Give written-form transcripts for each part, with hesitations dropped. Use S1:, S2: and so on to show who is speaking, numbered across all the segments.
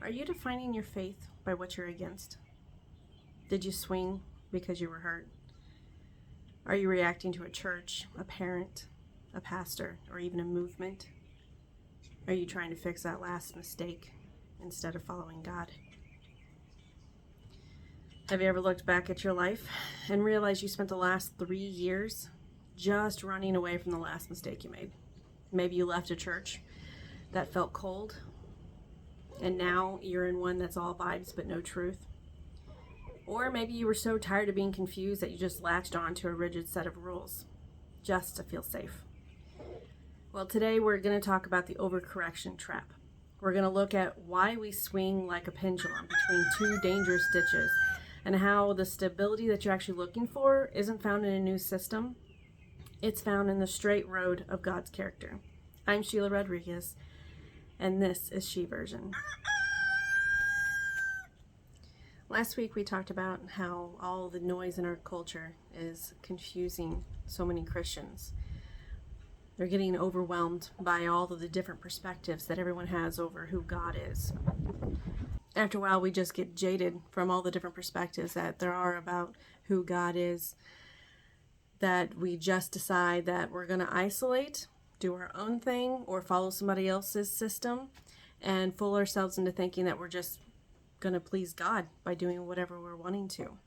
S1: Are you defining your faith by what you're against? Did you swing because you were hurt? Are you reacting to a church, a parent, a pastor, or even a movement? Are you trying to fix that last mistake instead of following God? Have you ever looked back at your life and realized you spent the last 3 years just running away from the last mistake you made? Maybe you left a church that felt cold, and now you're in one that's all vibes but no truth. Or maybe you were so tired of being confused that you just latched on to a rigid set of rules just to feel safe. Well, today we're going to talk about the overcorrection trap. We're going to look at why we swing like a pendulum between two dangerous ditches, and how the stability that you're actually looking for isn't found in a new system. It's found in the straight road of God's character. I'm Sheila Rodriguez, and this is She Version. Last week we talked about how all the noise in our culture is confusing so many Christians. They're getting overwhelmed by all of the different perspectives that everyone has over who God is. After a while, we just get jaded from all the different perspectives that there are about who God is, that we just decide that we're going to isolate, do our own thing, or follow somebody else's system, and fool ourselves into thinking that we're just going to please God by doing whatever we're wanting to.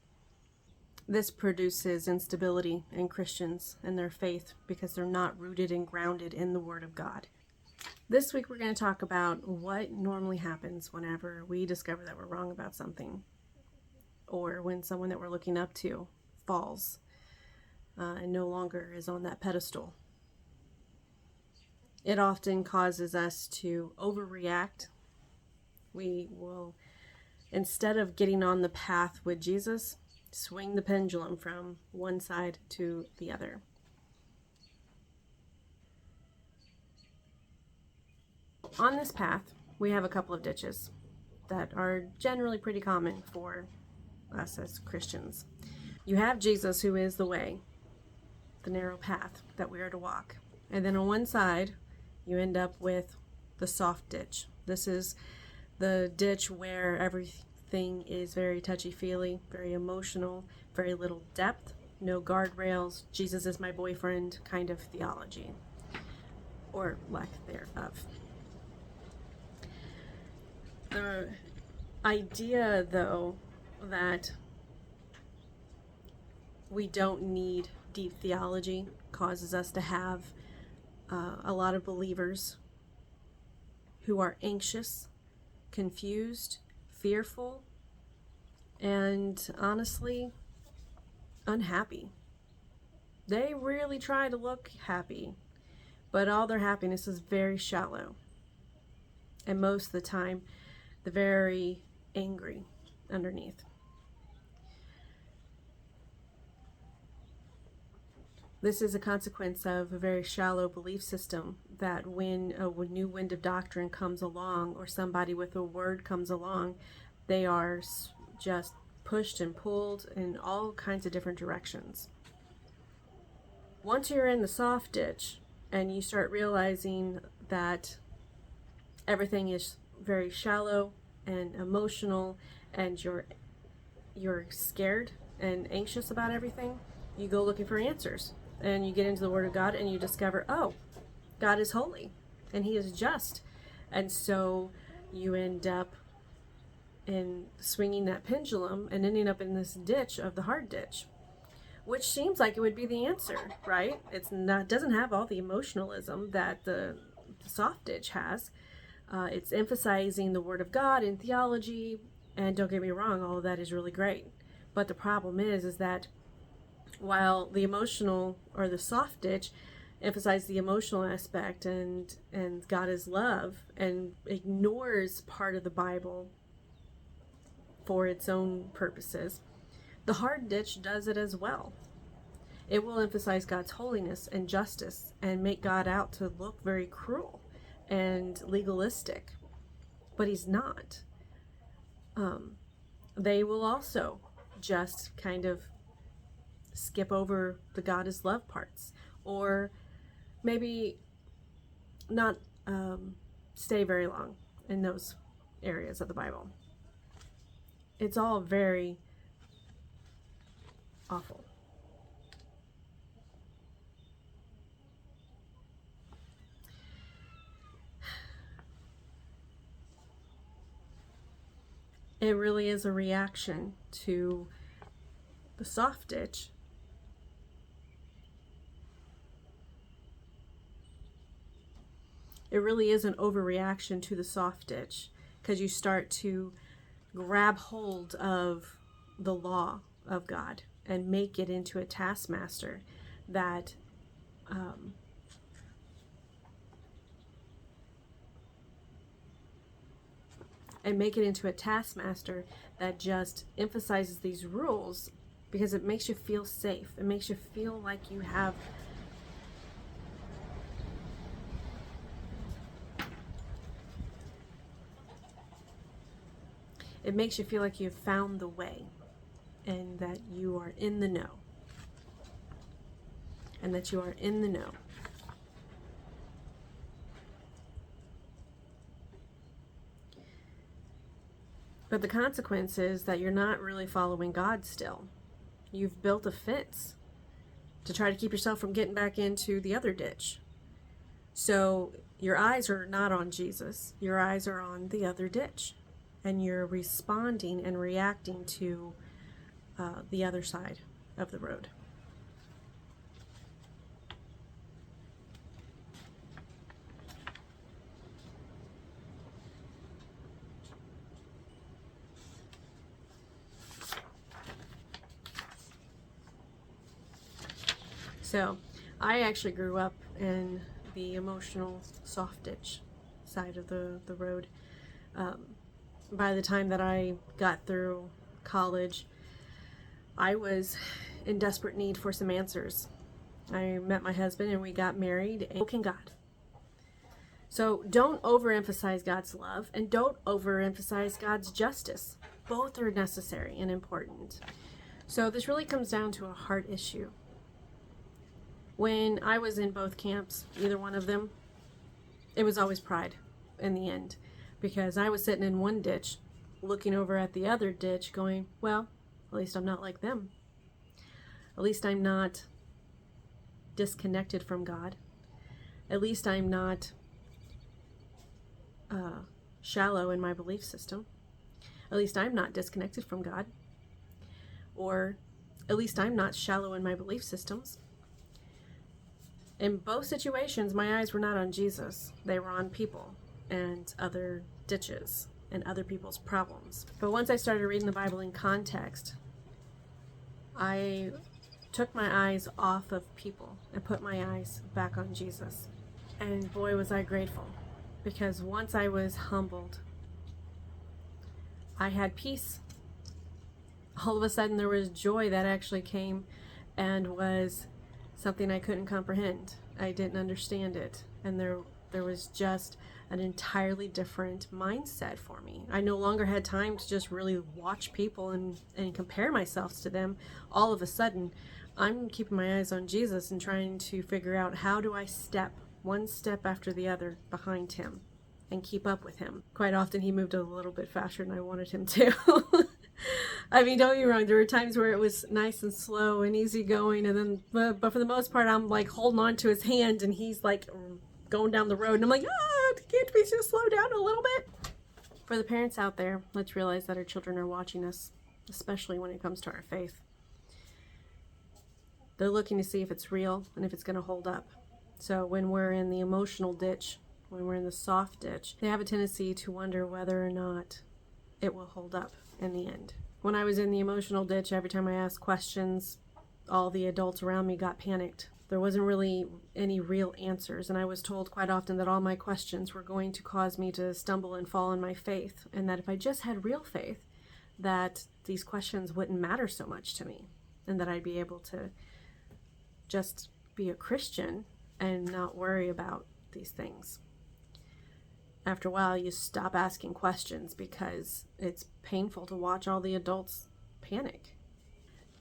S1: This produces instability in Christians and their faith because they're not rooted and grounded in the Word of God. This week we're going to talk about what normally happens whenever we discover that we're wrong about something, or when someone that we're looking up to falls and no longer is on that pedestal. It often causes us to overreact. We will, instead of getting on the path with Jesus, swing the pendulum from one side to the other. On this path, we have a couple of ditches that are generally pretty common for us as Christians. You have Jesus, who is the way, the narrow path that we are to walk. And then on one side, you end up with the soft ditch. This is the ditch where everything is very touchy-feely, very emotional, very little depth, no guardrails, Jesus is my boyfriend kind of theology, or lack thereof. The idea, though, that we don't need deep theology causes us to have a lot of believers who are anxious, confused, fearful, and honestly unhappy. They really try to look happy, but all their happiness is very shallow, and most of the time they're very angry underneath. This is a consequence of a very shallow belief system, that when a new wind of doctrine comes along, or somebody with a word comes along, they are just pushed and pulled in all kinds of different directions. Once you're in the soft ditch and you start realizing that everything is very shallow and emotional, and you're scared and anxious about everything, you go looking for answers, and you get into the Word of God and you discover, oh, God is holy and He is just, and so you end up in swinging that pendulum and ending up in this ditch of the hard ditch, which seems like it would be the answer, right? Doesn't have all the emotionalism that the soft ditch has. It's emphasizing the Word of God in theology, and don't get me wrong, all of that is really great. But the problem is that while the emotional, or the soft ditch, emphasize the emotional aspect and God is love, and ignores part of the Bible for its own purposes, the hard ditch does it as well. It will emphasize God's holiness and justice and make God out to look very cruel and legalistic, but He's not. They will also just kind of skip over the God is love parts, or maybe not stay very long in those areas of the Bible. It's all very awful. It really is a reaction to the soft ditch. It really is an overreaction to the soft ditch, because you start to grab hold of the law of God and make it into a taskmaster that just emphasizes these rules because it makes you feel safe. It makes you feel like you have you've found the way, and that you are in the know. But the consequence is that you're not really following God still. You've built a fence to try to keep yourself from getting back into the other ditch. So your eyes are not on Jesus. Your eyes are on the other ditch. And you're responding and reacting to the other side of the road. So I actually grew up in the emotional soft ditch side of the road. By the time that I got through college, I was in desperate need for some answers. I met my husband and we got married and spoke in God. So don't overemphasize God's love and don't overemphasize God's justice. Both are necessary and important. So this really comes down to a heart issue. When I was in both camps, either one of them, it was always pride in the end. Because I was sitting in one ditch, looking over at the other ditch, going, well, at least I'm not like them. At least I'm not disconnected from God. At least I'm not shallow in my belief system. At least I'm not disconnected from God. Or at least I'm not shallow in my belief systems. In both situations, my eyes were not on Jesus. They were on people and other ditches and other people's problems. But once I started reading the Bible in context, I took my eyes off of people and put my eyes back on Jesus. And boy, was I grateful, because once I was humbled, I had peace. All of a sudden there was joy that actually came and was something I couldn't comprehend. I didn't understand it. And there was just an entirely different mindset for me. I no longer had time to just really watch people and compare myself to them. All of a sudden, I'm keeping my eyes on Jesus and trying to figure out, how do I step one step after the other behind him and keep up with him. Quite often he moved a little bit faster than I wanted him to. I mean, don't get me wrong, there were times where it was nice and slow and easy going, and then but for the most part I'm like holding on to his hand and he's like going down the road and I'm like, can't we just slow down a little bit? For the parents out there, let's realize that our children are watching us, especially when it comes to our faith. They're looking to see if it's real and if it's going to hold up. So when we're in the emotional ditch, when we're in the soft ditch, they have a tendency to wonder whether or not it will hold up in the end. When I was in the emotional ditch, every time I asked questions, all the adults around me got panicked. There wasn't really any real answers, and I was told quite often that all my questions were going to cause me to stumble and fall in my faith, and that if I just had real faith, that these questions wouldn't matter so much to me, and that I'd be able to just be a Christian and not worry about these things. After a while, you stop asking questions because it's painful to watch all the adults panic.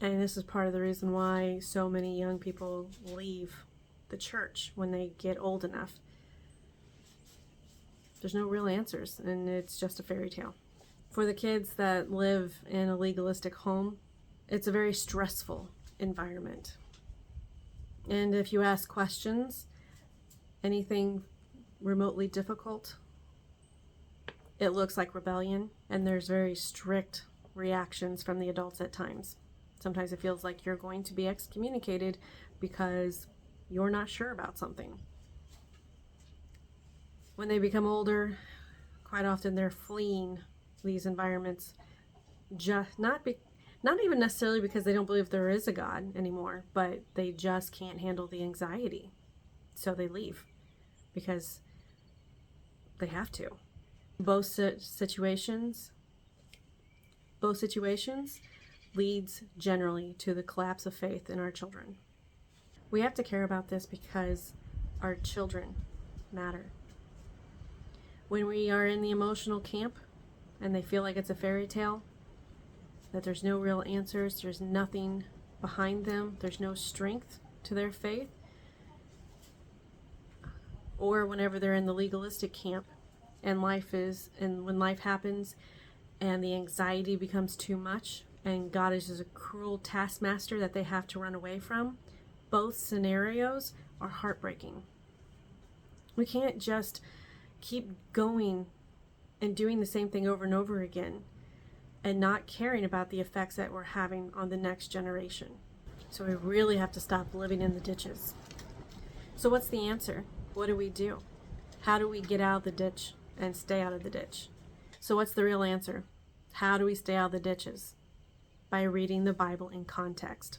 S1: And this is part of the reason why so many young people leave the church when they get old enough. There's no real answers, and it's just a fairy tale. For the kids that live in a legalistic home, it's a very stressful environment. And if you ask questions, anything remotely difficult, it looks like rebellion, and there's very strict reactions from the adults at times. Sometimes it feels like you're going to be excommunicated because you're not sure about something. When they become older, quite often they're fleeing these environments, just not even necessarily because they don't believe there is a God anymore, but they just can't handle the anxiety. So they leave because they have to. Both situations leads generally to the collapse of faith in our children. We have to care about this because our children matter. When we are in the emotional camp and they feel like it's a fairy tale, that there's no real answers, there's nothing behind them, there's no strength to their faith, or whenever they're in the legalistic camp and when life happens and the anxiety becomes too much and God is just a cruel taskmaster that they have to run away from, both scenarios are heartbreaking. We can't just keep going and doing the same thing over and over again and not caring about the effects that we're having on the next generation. So we really have to stop living in the ditches. So what's the answer? What do we do? How do we get out of the ditch and stay out of the ditch? So what's the real answer? How do we stay out of the ditches? By reading the Bible in context.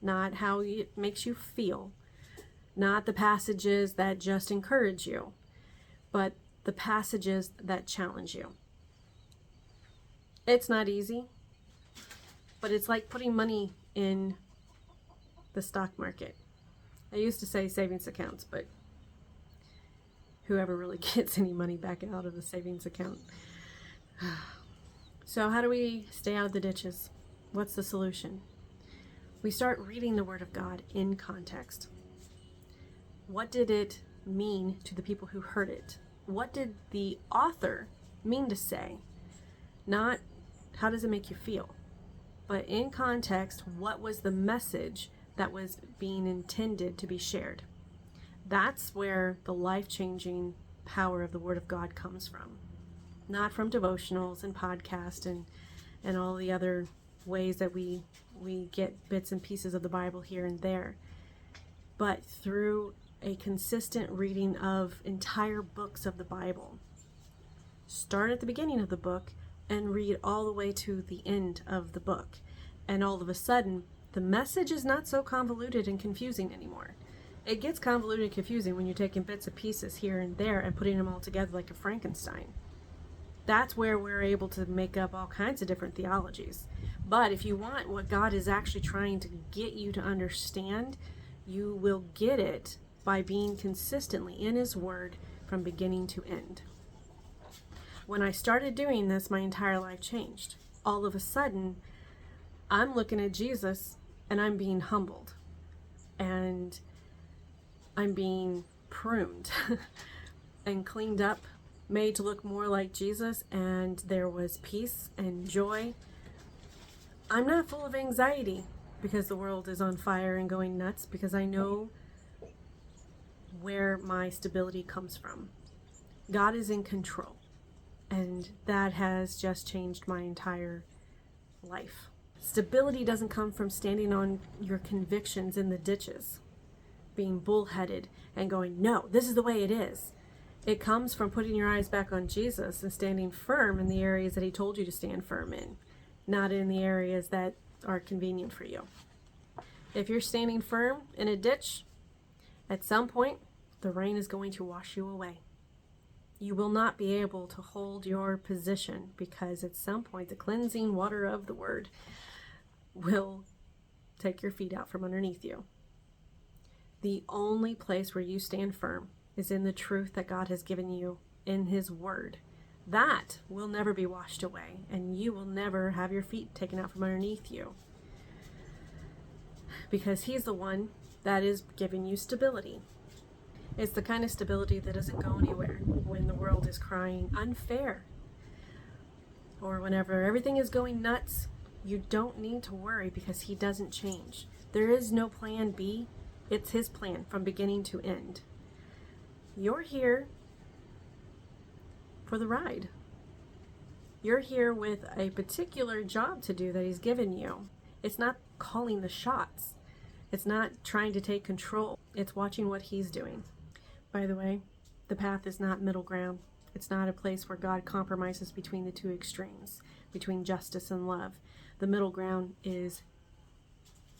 S1: Not how it makes you feel, not the passages that just encourage you, but the passages that challenge you. It's not easy, but it's like putting money in the stock market. I used to say savings accounts, but whoever really gets any money back out of a savings account. So how do we stay out of the ditches? What's the solution? We start reading the Word of God in context. What did it mean to the people who heard it? What did the author mean to say? Not how does it make you feel, but in context, what was the message that was being intended to be shared? That's where the life-changing power of the Word of God comes from. Not from devotionals and podcasts and all the other ways that we get bits and pieces of the Bible here and there, but through a consistent reading of entire books of the Bible. Start at the beginning of the book and read all the way to the end of the book. And all of a sudden, the message is not so convoluted and confusing anymore. It gets convoluted and confusing when you're taking bits and pieces here and there and putting them all together like a Frankenstein. That's where we're able to make up all kinds of different theologies. But if you want what God is actually trying to get you to understand, you will get it by being consistently in His Word from beginning to end. When I started doing this, my entire life changed. All of a sudden, I'm looking at Jesus and I'm being humbled. And I'm being pruned and cleaned up, made to look more like Jesus, and there was peace and joy. I'm not full of anxiety because the world is on fire and going nuts, because I know where my stability comes from. God is in control. And that has just changed my entire life. Stability doesn't come from standing on your convictions in the ditches, being bullheaded and going, no, this is the way it is. It comes from putting your eyes back on Jesus and standing firm in the areas that He told you to stand firm in, not in the areas that are convenient for you. If you're standing firm in a ditch, at some point, the rain is going to wash you away. You will not be able to hold your position because at some point the cleansing water of the Word will take your feet out from underneath you. The only place where you stand firm is in the truth that God has given you in His Word. That will never be washed away, and you will never have your feet taken out from underneath you, because He's the one that is giving you stability. It's the kind of stability that doesn't go anywhere when the world is crying unfair, or whenever everything is going nuts. You don't need to worry because he doesn't change. There is no plan B. It's his plan from beginning to end. You're here for the ride. You're here with a particular job to do that he's given you. It's not calling the shots. It's not trying to take control. It's watching what he's doing. By the way, the path is not middle ground. It's not a place where God compromises between the two extremes, between justice and love. The middle ground is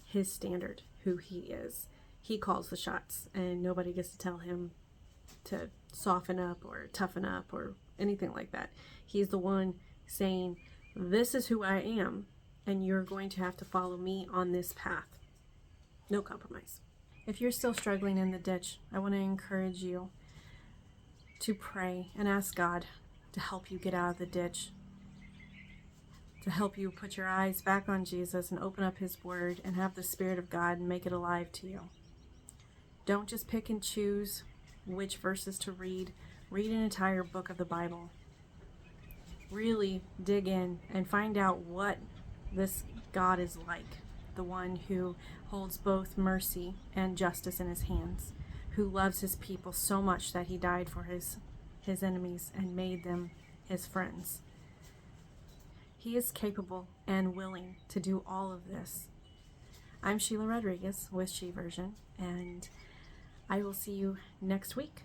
S1: his standard, who he is. He calls the shots, and nobody gets to tell him to soften up or toughen up or anything like that. He's the one saying, this is who I am, and you're going to have to follow me on this path. No compromise. If you're still struggling in the ditch, I want to encourage you to pray and ask God to help you get out of the ditch, to help you put your eyes back on Jesus and open up his word and have the Spirit of God and make it alive to you. Don't just pick and choose which verses to read. Read an entire book of the Bible. Really dig in and find out what this God is like. The one who holds both mercy and justice in his hands, who loves his people so much that he died for his enemies and made them his friends. He is capable and willing to do all of this. I'm Sheila Rodriguez with She Version, and I will see you next week.